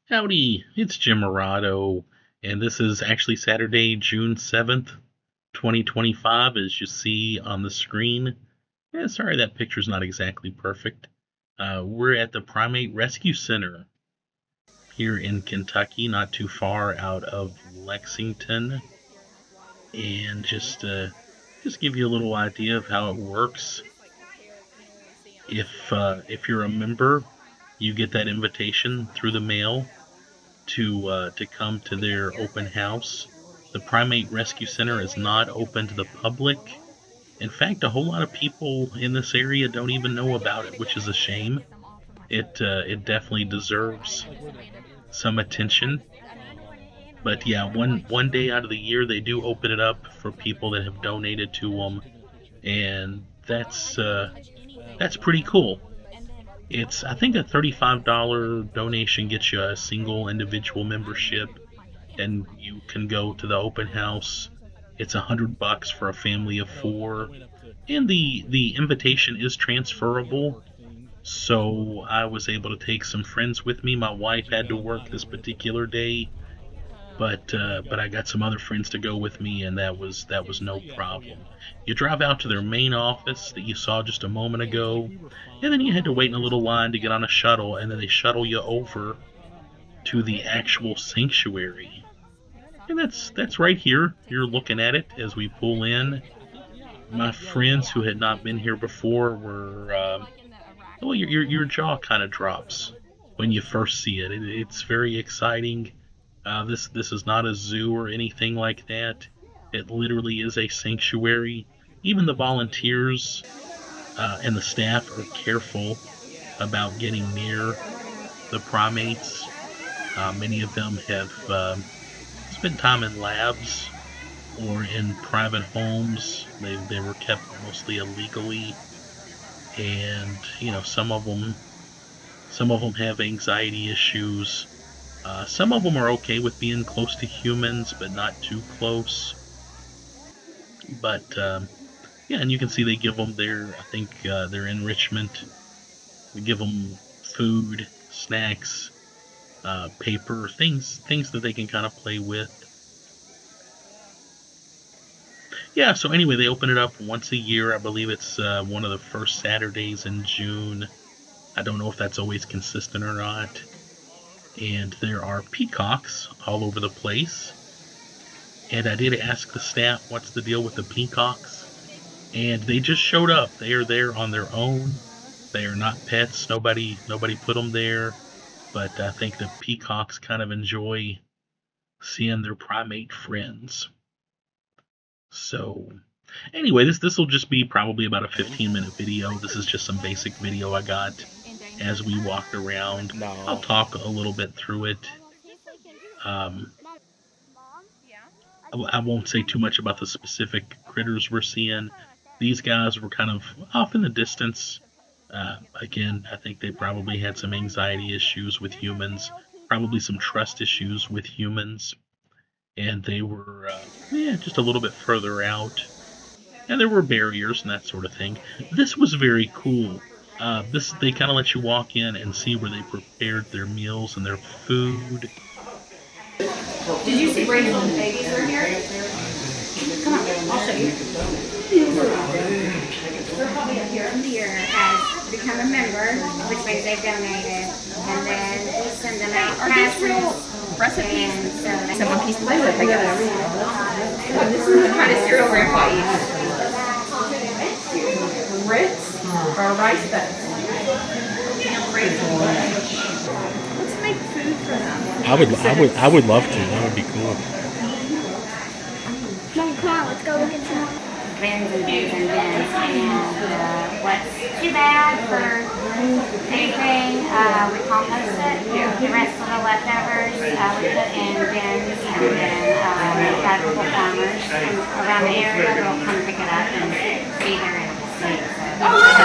Howdy, it's Jim Morado, and this is actually Saturday, June 7th, 2025, as you see on the screen. Yeah, sorry that picture's not exactly perfect. We're at the Primate Rescue Center here in Kentucky, not too far out of Lexington, and just give you a little idea of how it works. If you're a member, you get that invitation through the mail to come to their open house. The Primate Rescue Center is not open to the public. In fact, a whole lot of people in this area don't even know about it, which is a shame. It definitely deserves some attention. But yeah, one day out of the year they do open it up for people that have donated to them, and that's pretty cool. It's I think a $35 donation gets you a single individual membership, and you can go to the open house. It's $100 for a family of four, and the invitation is transferable. So I was able to take some friends with me. My wife had to work this particular day, but I got some other friends to go with me, and that was no problem. You drive out to their main office that you saw just a moment ago, and then you had to wait in a little line to get on a shuttle, and then they shuttle you over to the actual sanctuary. And that's right here. You're looking at it as we pull in. My friends who had not been here before were, well, your jaw kind of drops when you first see it. It's very exciting. This is not a zoo or anything like that. It literally is a sanctuary. Even the volunteers and the staff are careful about getting near the primates. Many of them have spent time in labs or in private homes. They were kept mostly illegally, and some of them have anxiety issues. Some of them are okay with being close to humans, but not too close. But yeah, and you can see they give them their enrichment. We give them food, snacks, paper, things that they can kind of play with. Yeah, so anyway, they open it up once a year. I believe it's one of the first Saturdays in June. I don't know if that's always consistent or not. And there are peacocks all over the place. And I did ask the staff what's the deal with the peacocks. And they just showed up. They are there on their own. They are not pets. Nobody put them there. But I think the peacocks kind of enjoy seeing their primate friends. So anyway, this will just be probably about a 15-minute video. This is just some basic video I got as we walked around. I'll talk a little bit through it. I won't say too much about the specific critters we're seeing. These guys were kind of off in the distance. Again, I think they probably had some anxiety issues with humans, probably some trust issues with humans, and they were just a little bit further out. And there were barriers and that sort of thing. This was very cool. This they kind of let you walk in and see where they prepared their meals and their food. Did you see Rachel and the babies were here? Come on, I'll show you. They're probably up here. Here has become a member, which means they've donated, and then we send them out Are these real passes. recipes? And so they Some monkeys play with, I guess. This is the kind of cereal Grandpa eats. Ritz or rice beds. Let's make food for them. I would love to. That would be cool. come on, let's go look at some bins and bins and bins. And what's too bad for anything, we compost it. The rest of the leftovers we put in bins, and then we've got a couple farmers around the area that will come pick it up and be there in the seed. Oh, it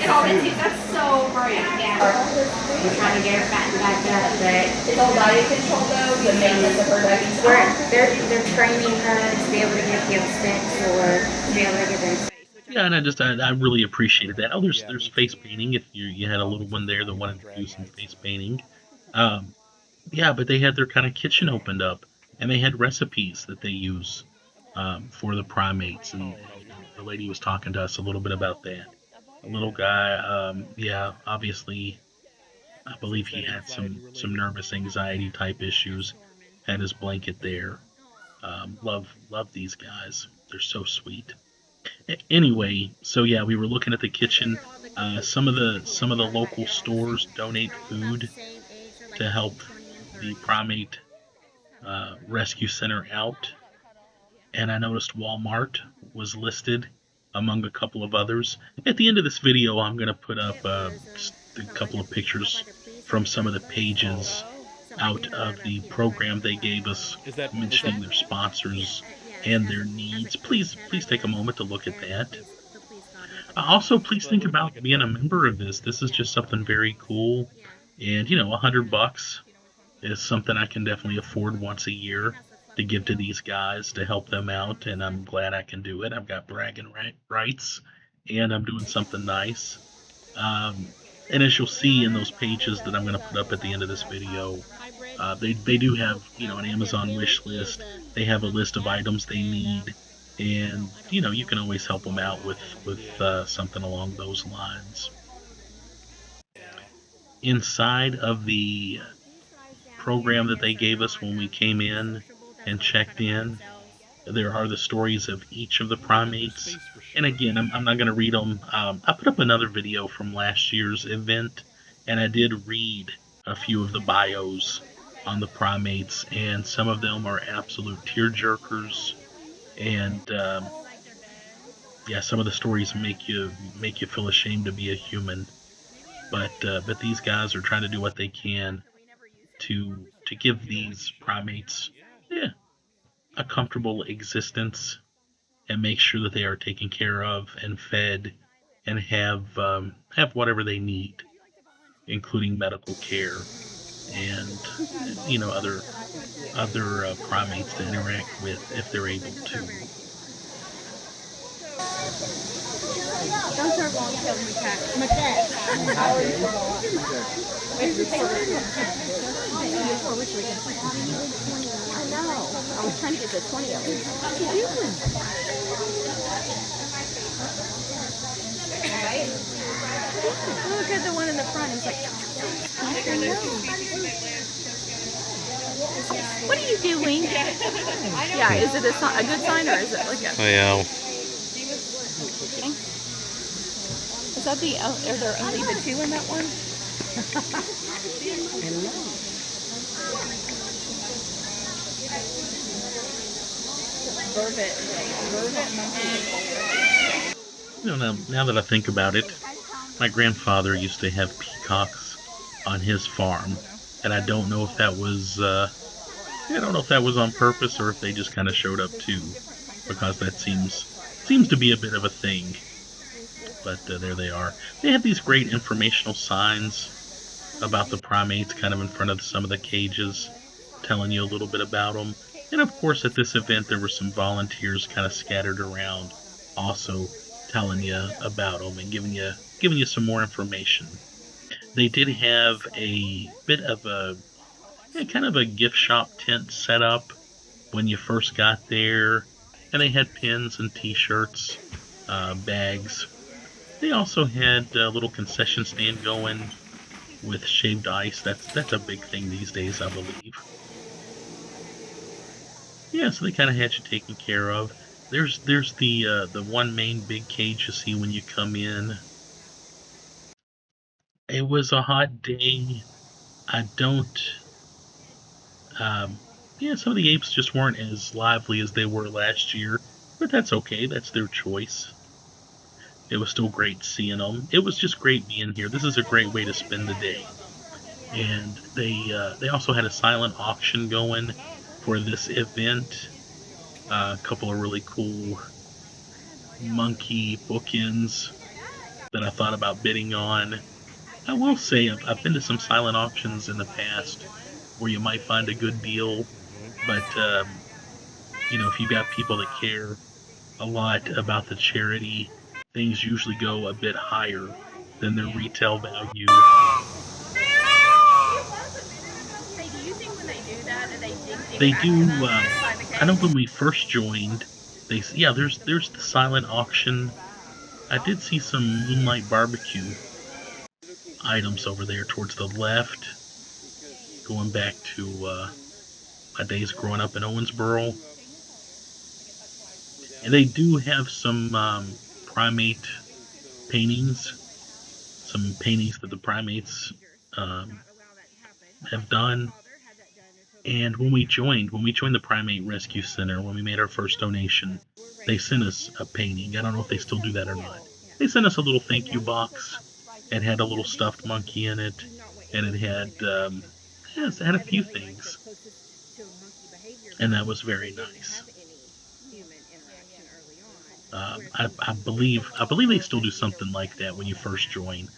all gets used. That's so great. Yeah, we're trying to get her fattened back up, but It's all diet control though, the maintenance of her diabetes. they're training her to be able to give heel sticks or to be able to give them. Yeah, and I really appreciated that. Oh, there's face painting. If you had a little one there that wanted to do some face painting, Yeah, but they had their kind of kitchen opened up, and they had recipes that they use for the primates, and the lady was talking to us a little bit about that. A little guy, yeah, obviously, I believe he had some nervous anxiety type issues. Had his blanket there. Love these guys. They're so sweet. Anyway, so yeah, we were looking at the kitchen. Some of the local stores donate food to help the primate rescue center out, and I noticed Walmart was listed among a couple of others. At the end of this video, I'm going to put up just a couple of pictures from some of the pages out of the program they gave us, mentioning their sponsors and their needs. Please take a moment to look at that. Also, please think about being a member of this. This is just something very cool, and $100 is something I can definitely afford once a year to give to these guys to help them out, and I'm glad I can do it. I've got bragging rights, and I'm doing something nice. Um, and as you'll see in those pages that I'm going to put up at the end of this video, they do have an Amazon wish list. They have a list of items they need, and you can always help them out with something along those lines. Inside of the program that they gave us when we came in and checked in, there are the stories of each of the primates. And again, I'm not going to read them. I put up another video from last year's event, and I did read a few of the bios on the primates, and some of them are absolute tearjerkers. And yeah, some of the stories make you feel ashamed to be a human. But these guys are trying to do what they can to give these primates, yeah, a comfortable existence, and make sure that they are taken care of and fed and have whatever they need, including medical care and other primates to interact with if they're able to. Those are long-tailed macaques. I know. I was trying to get the 20 of them. What are you doing? Look at the one in the front. He's like, what are you doing? Yeah, is it a good sign or is it like a... Oh, yeah. Is that are there only the two in that one? Now that I think about it, my grandfather used to have peacocks on his farm, and I don't know if that was on purpose or if they just kind of showed up too, because that seems to be a bit of a thing. But there they are. They have these great informational signs about the primates kind of in front of some of the cages, telling you a little bit about them. And of course, at this event, there were some volunteers kind of scattered around, also telling you about them and giving you some more information. They did have a bit of a kind of a gift shop tent set up when you first got there, and they had pins and T-shirts, bags. They also had a little concession stand going with shaved ice. That's a big thing these days, I believe. Yeah, so they kind of had you taken care of. There's the one main big cage you see when you come in. It was a hot day. I don't. Yeah, some of the apes just weren't as lively as they were last year, but that's okay. That's their choice. It was still great seeing them. It was just great being here. This is a great way to spend the day. And they also had a silent auction going for this event. A couple of really cool monkey bookends that I thought about bidding on. I will say I've been to some silent auctions in the past where you might find a good deal, but if you've got people that care a lot about the charity, things usually go a bit higher than their retail value. They do. I know when we first joined, yeah, there's the silent auction. I did see some Moonlight Barbecue items over there towards the left, going back to my days growing up in Owensboro. And they do have some primate paintings, some paintings that the primates um, have done. And when we joined the Primate Rescue Center, when we made our first donation, they sent us a painting. I don't know if they still do that or not. They sent us a little thank you box. It had a little stuffed monkey in it, and it had yes, it had a few things, and that was very nice. I believe they still do something like that when you first join.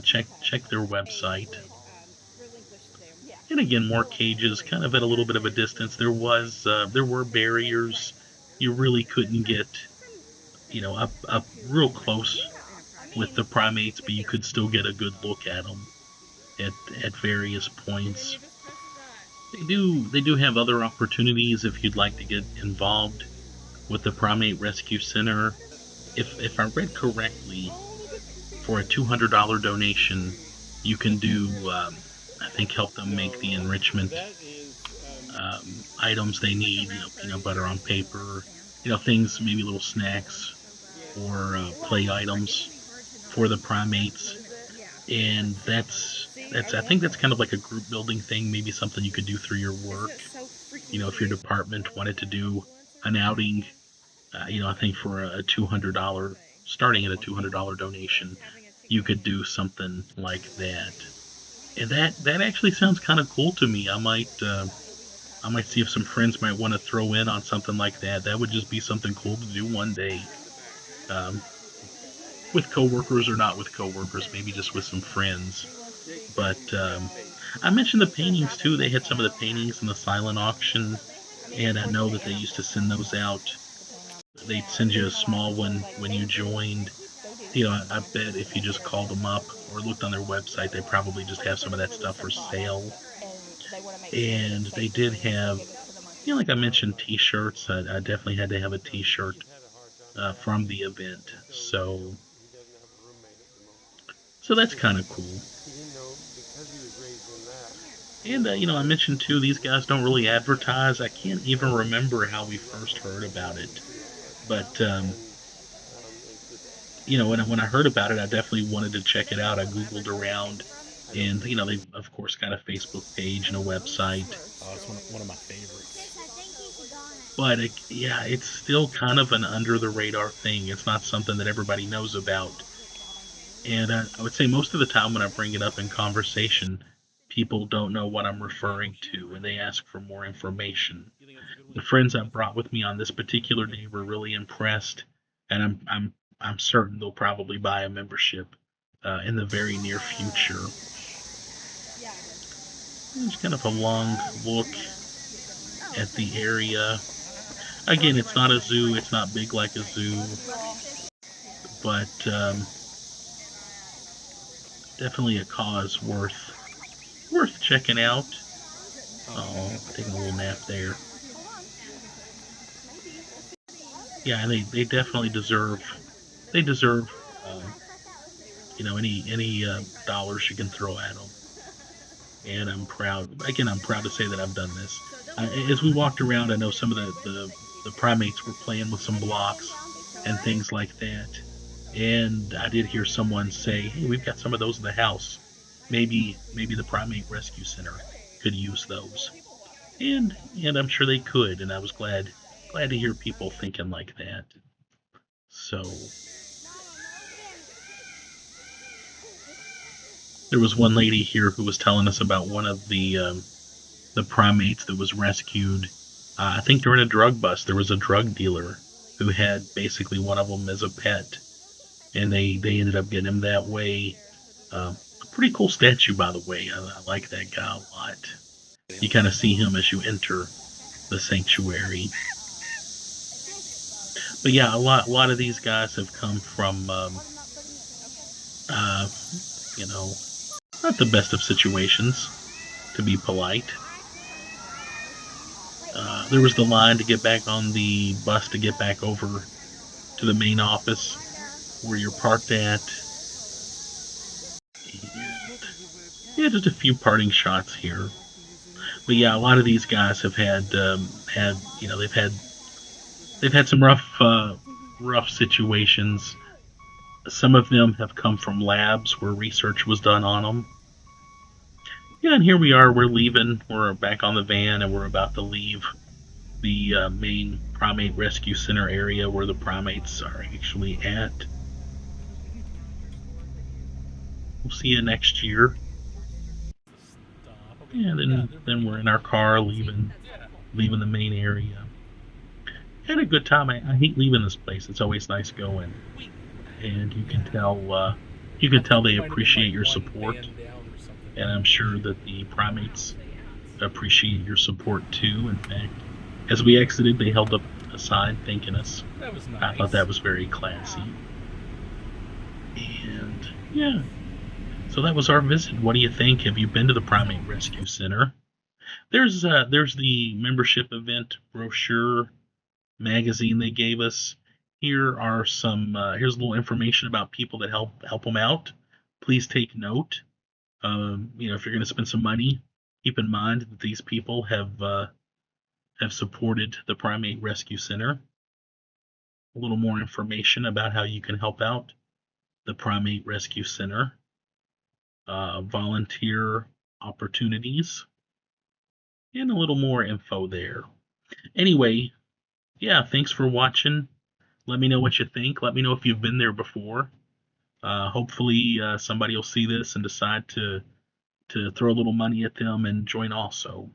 Check their website. And again, more cages, kind of at a little bit of a distance. There were barriers. You really couldn't get, up real close with the primates, but you could still get a good look at them at various points. They do have other opportunities if you'd like to get involved with the Primate Rescue Center. If I read correctly, for a $200 donation, you can do, I think, help them make the enrichment items they need, peanut butter on paper, things, maybe little snacks or play items for the primates. And I think that's kind of like a group building thing, maybe something you could do through your work. If your department wanted to do an outing, I think for a $200, starting at a $200 donation, you could do something like that. And that actually sounds kind of cool to me. I might see if some friends might want to throw in on something like that. That would just be something cool to do one day, um, with coworkers or not with coworkers, maybe just with some friends. But I mentioned the paintings too. They had some of the paintings in the silent auction, and I know that they used to send those out. They'd send you a small one when you joined. I bet if you just called them up or looked on their website, they probably just have some of that stuff for sale. And they did have, like I mentioned, T-shirts. I definitely had to have a T-shirt from the event. So that's kind of cool. And I mentioned too, these guys don't really advertise. I can't even remember how we first heard about it, but when I heard about it, I definitely wanted to check it out. I Googled around, and they've of course got a Facebook page and a website. Oh, it's one of my favorites. But yeah, it's still kind of an under the radar thing. It's not something that everybody knows about. And I would say most of the time when I bring it up in conversation, people don't know what I'm referring to, and they ask for more information. The friends I brought with me on this particular day were really impressed, and I'm certain they'll probably buy a membership in the very near future. It's kind of a long look at the area. Again, it's not a zoo. It's not big like a zoo, but definitely a cause worth checking out. Oh, taking a little nap there. Yeah, and they definitely deserve any dollars you can throw at them. And I'm proud to say that I've done this. As we walked around, I know some of the primates were playing with some blocks and things like that. And I did hear someone say, "Hey, we've got some of those in the house. Maybe the Primate Rescue Center could use those." And I'm sure they could, and I was glad to hear people thinking like that. So there was one lady here who was telling us about one of the primates that was rescued. I think during a drug bust, there was a drug dealer who had basically one of them as a pet, and they ended up getting him that way. A pretty cool statue, by the way. I like that guy a lot. You kind of see him as you enter the sanctuary. But yeah, a lot of these guys have come from, not the best of situations, to be polite. there was the line to get back on the bus to get back over to the main office where you're parked at. And yeah, just a few parting shots here. But yeah, a lot of these guys have had they've had some rough situations. Some of them have come from labs where research was done on them. Yeah, and here we are. We're leaving. We're back on the van, and we're about to leave the main primate rescue center area where the primates are actually at. We'll see you next year. Yeah, then we're in our car leaving the main area. Had a good time. I hate leaving this place. It's always nice going, and you can tell they appreciate your support, and I'm sure that the primates appreciate your support too. In fact, as we exited, they held up a sign thanking us. That was nice. I thought that was very classy. And yeah, so that was our visit. What do you think? Have you been to the Primate Rescue Center? There's the membership event brochure magazine they gave us. Here are some here's a little information about people that help them out. Please take note. If you're going to spend some money, keep in mind that these people have supported the Primate Rescue Center. A little more information about how you can help out the Primate Rescue Center. Volunteer opportunities, and a little more info there. Anyway, yeah, thanks for watching. Let me know what you think. Let me know if you've been there before. Hopefully, somebody will see this and decide to throw a little money at them and join also.